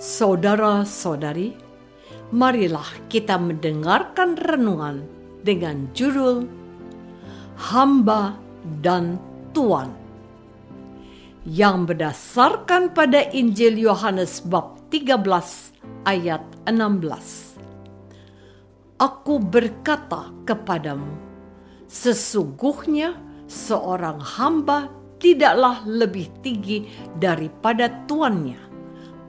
Saudara-saudari, marilah kita mendengarkan renungan dengan judul Hamba dan Tuan, yang berdasarkan pada Injil Yohanes bab 13 ayat 16. Aku berkata kepadamu, sesungguhnya seorang hamba tidaklah lebih tinggi daripada tuannya,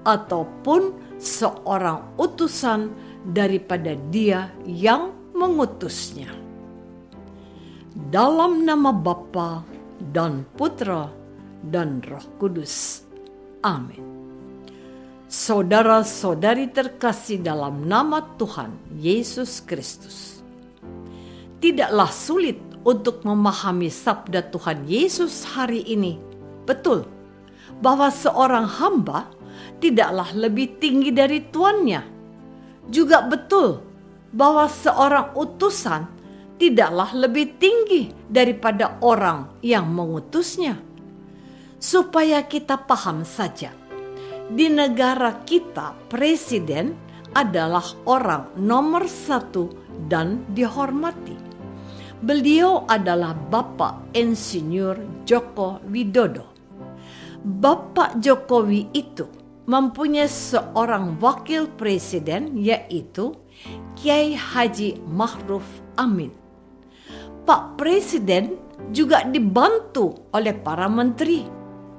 ataupun seorang utusan daripada dia yang mengutusnya. Dalam nama Bapa dan Putra dan Roh Kudus. Amin. Saudara-saudari terkasih dalam nama Tuhan Yesus Kristus, tidaklah sulit untuk memahami sabda Tuhan Yesus hari ini. Betul bahwa seorang hamba tidaklah lebih tinggi dari tuannya. Juga betul bahwa seorang utusan tidaklah lebih tinggi daripada orang yang mengutusnya. Supaya kita paham saja, di negara kita presiden adalah orang nomor 1 dan dihormati. Beliau adalah Bapak Insinyur Joko Widodo. Bapak Jokowi itu mempunyai seorang wakil presiden, yaitu Kiai Haji Ma'ruf Amin. Pak Presiden juga dibantu oleh para menteri,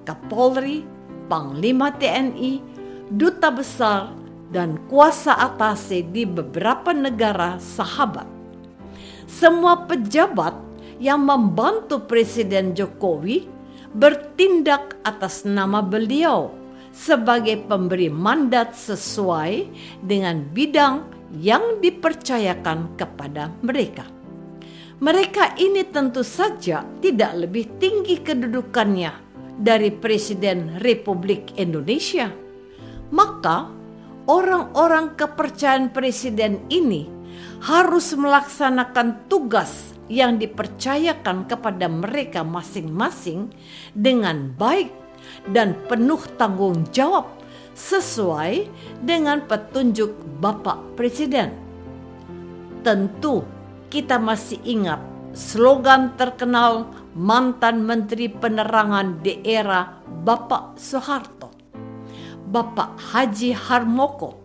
Kapolri, Panglima TNI, Duta Besar, dan kuasa atasé di beberapa negara sahabat. Semua pejabat yang membantu Presiden Jokowi bertindak atas nama beliau sebagai pemberi mandat sesuai dengan bidang yang dipercayakan kepada mereka. Mereka ini tentu saja tidak lebih tinggi kedudukannya dari Presiden Republik Indonesia. Maka orang-orang kepercayaan presiden ini harus melaksanakan tugas yang dipercayakan kepada mereka masing-masing dengan baik dan penuh tanggung jawab sesuai dengan petunjuk Bapak Presiden. Tentu kita masih ingat slogan terkenal mantan Menteri Penerangan di era Bapak Soeharto, Bapak Haji Harmoko.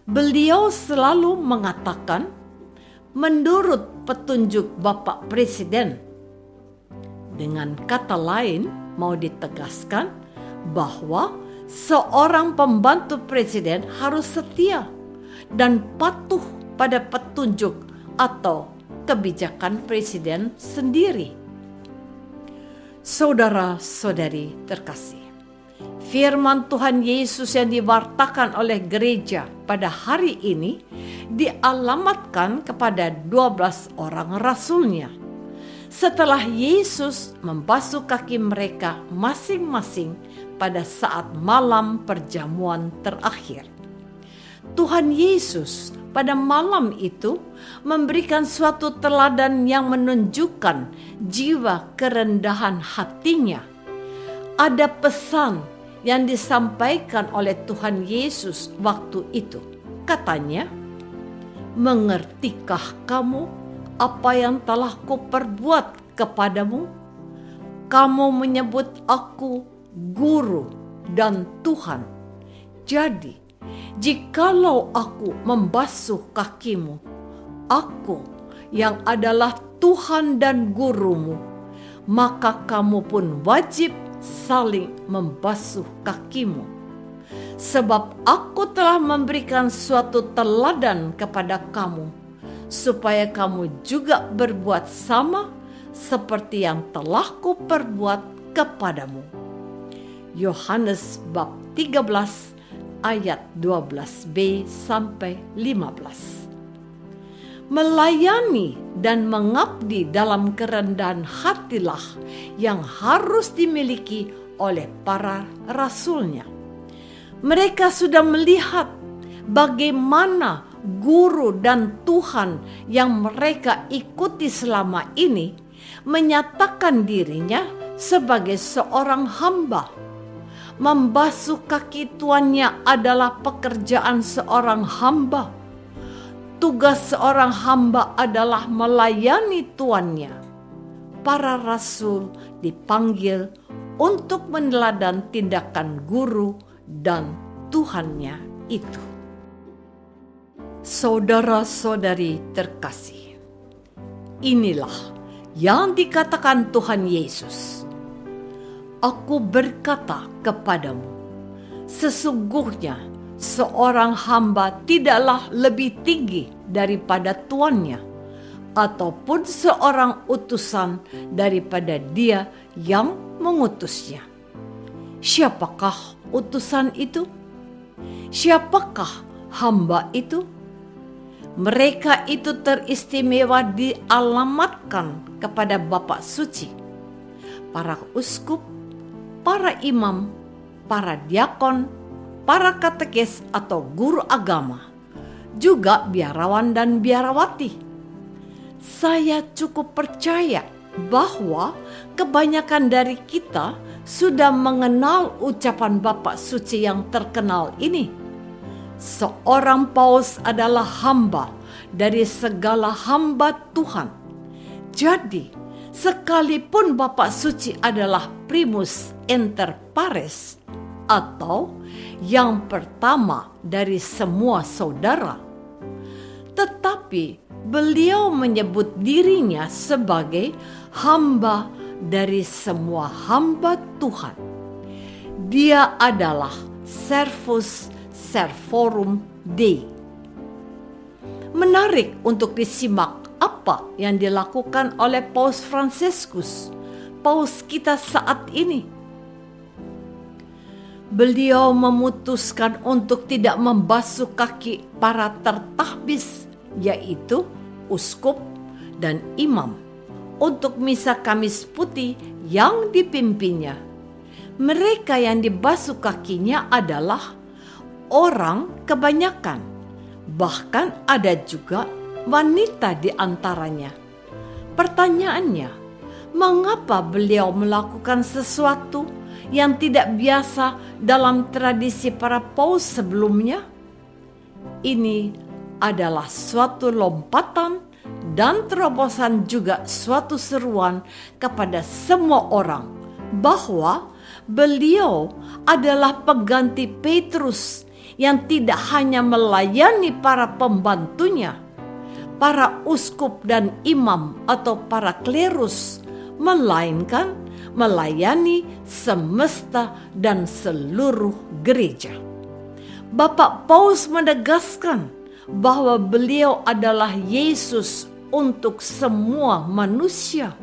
Beliau selalu mengatakan, menurut petunjuk Bapak Presiden. Dengan kata lain, mau ditegaskan bahwa seorang pembantu presiden harus setia dan patuh pada petunjuk atau kebijakan presiden sendiri. Saudara-saudari terkasih, firman Tuhan Yesus yang diwartakan oleh gereja pada hari ini dialamatkan kepada 12 orang rasulnya. Setelah Yesus membasuh kaki mereka masing-masing pada saat malam perjamuan terakhir. Tuhan Yesus pada malam itu memberikan suatu teladan yang menunjukkan jiwa kerendahan hatinya. Ada pesan yang disampaikan oleh Tuhan Yesus waktu itu. Katanya, mengertikah kamu apa yang telah kuperbuat kepadamu? Kamu menyebut aku guru dan Tuhan. Jadi, jikalau aku membasuh kakimu, aku yang adalah Tuhan dan gurumu, maka kamu pun wajib saling membasuh kakimu. Sebab aku telah memberikan suatu teladan kepada kamu, supaya kamu juga berbuat sama seperti yang telah kuperbuat kepadamu. Yohanes bab 13 ayat 12b sampai 15. Melayani dan mengabdi dalam kerendahan hatilah yang harus dimiliki oleh para rasulnya. Mereka sudah melihat bagaimana guru dan Tuhan yang mereka ikuti selama ini menyatakan dirinya sebagai seorang hamba. membasuh kaki tuannya adalah pekerjaan seorang hamba. Tugas seorang hamba adalah melayani tuannya. Para rasul dipanggil untuk meneladan tindakan guru dan Tuhannya itu. Saudara-saudari terkasih, inilah yang dikatakan Tuhan Yesus. Aku berkata kepadamu, sesungguhnya seorang hamba tidaklah lebih tinggi daripada tuannya, ataupun seorang utusan daripada dia yang mengutusnya. Siapakah utusan itu? Siapakah hamba itu? Mereka itu teristimewa dialamatkan kepada Bapa Suci, para uskup, para imam, para diakon, para katekis atau guru agama, juga biarawan dan biarawati. Saya cukup percaya bahwa kebanyakan dari kita sudah mengenal ucapan Bapa Suci yang terkenal ini. Seorang paus adalah hamba dari segala hamba Tuhan. Jadi, sekalipun Bapa Suci adalah primus inter pares, atau yang pertama dari semua saudara, tetapi beliau menyebut dirinya sebagai hamba dari semua hamba Tuhan. Dia adalah servus servorum Dei. Menarik untuk disimak apa yang dilakukan oleh Paus Fransiskus, paus kita saat ini. Beliau memutuskan untuk tidak membasuh kaki para tertahbis, yaitu uskup dan imam, untuk misa Kamis Putih yang dipimpinnya. Mereka yang dibasuh kakinya adalah orang kebanyakan, bahkan ada juga wanita di antaranya. Pertanyaannya, mengapa beliau melakukan sesuatu yang tidak biasa dalam tradisi para paus sebelumnya? Ini adalah suatu lompatan dan terobosan, juga suatu seruan kepada semua orang bahwa beliau adalah pengganti Petrus yang tidak hanya melayani para pembantunya, para uskup dan imam atau para klerus, melainkan melayani semesta dan seluruh gereja. Bapak Paus menegaskan bahwa beliau adalah Yesus untuk semua manusia.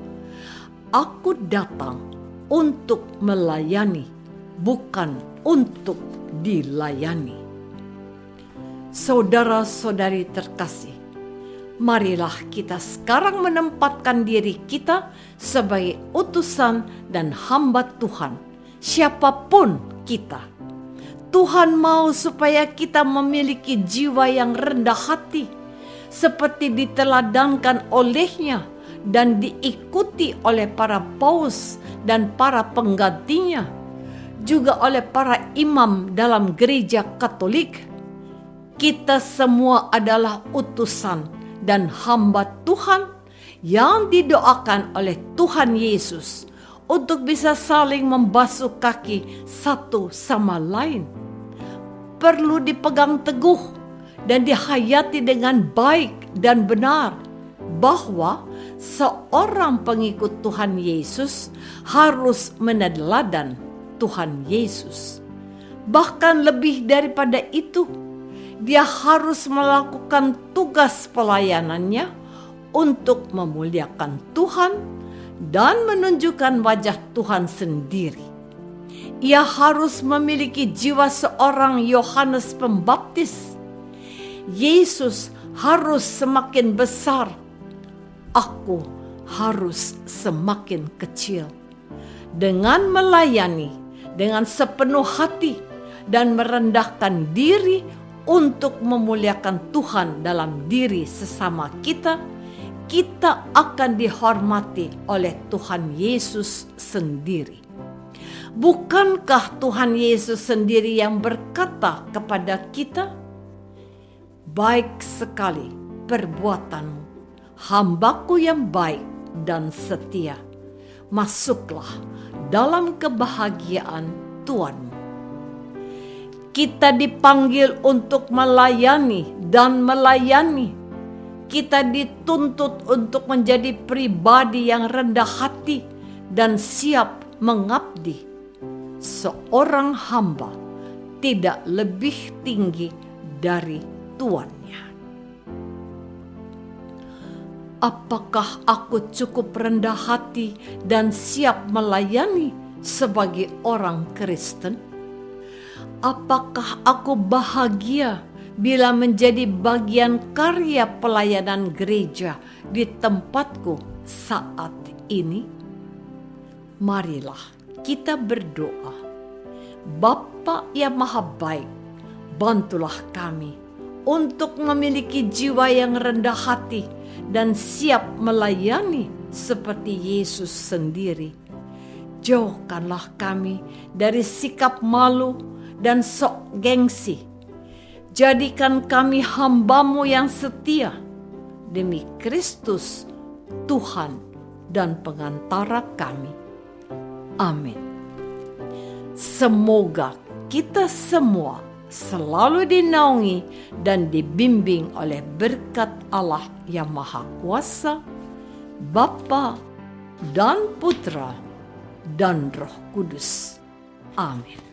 Aku datang untuk melayani, bukan untuk dilayani. Saudara-saudari terkasih, marilah kita sekarang menempatkan diri kita sebagai utusan dan hamba Tuhan, siapapun kita. Tuhan mau supaya kita memiliki jiwa yang rendah hati, seperti diteladankan olehnya dan diikuti oleh para paus dan para penggantinya, juga oleh para imam dalam gereja Katolik. Kita semua adalah utusan dan hamba Tuhan yang didoakan oleh Tuhan Yesus untuk bisa saling membasuh kaki satu sama lain. Perlu dipegang teguh dan dihayati dengan baik dan benar bahwa seorang pengikut Tuhan Yesus harus meneladan Tuhan Yesus. Bahkan lebih daripada itu, dia harus melakukan tugas pelayanannya untuk memuliakan Tuhan dan menunjukkan wajah Tuhan sendiri. Ia harus memiliki jiwa seorang Yohanes Pembaptis. Yesus harus semakin besar, aku harus semakin kecil. Dengan melayani dengan sepenuh hati dan merendahkan diri untuk memuliakan Tuhan dalam diri sesama kita, kita akan dihormati oleh Tuhan Yesus sendiri. Bukankah Tuhan Yesus sendiri yang berkata kepada kita, "Baik sekali perbuatanmu, hambaku yang baik dan setia. Masuklah dalam kebahagiaan Tuhanmu." Kita dipanggil untuk melayani dan melayani. Kita dituntut untuk menjadi pribadi yang rendah hati dan siap mengabdi. Seorang hamba tidak lebih tinggi dari tuannya. Apakah aku cukup rendah hati dan siap melayani sebagai orang Kristen? Apakah aku bahagia bila menjadi bagian karya pelayanan gereja di tempatku saat ini? Marilah kita berdoa. Bapa yang Maha Baik, bantulah kami untuk memiliki jiwa yang rendah hati dan siap melayani seperti Yesus sendiri. Jauhkanlah kami dari sikap malu dan sok gengsi. Jadikan kami hamba-Mu yang setia demi Kristus, Tuhan dan pengantara kami. Amin. Semoga kita semua selalu dinaungi dan dibimbing oleh berkat Allah yang Maha Kuasa, Bapa dan Putra dan Roh Kudus. Amin.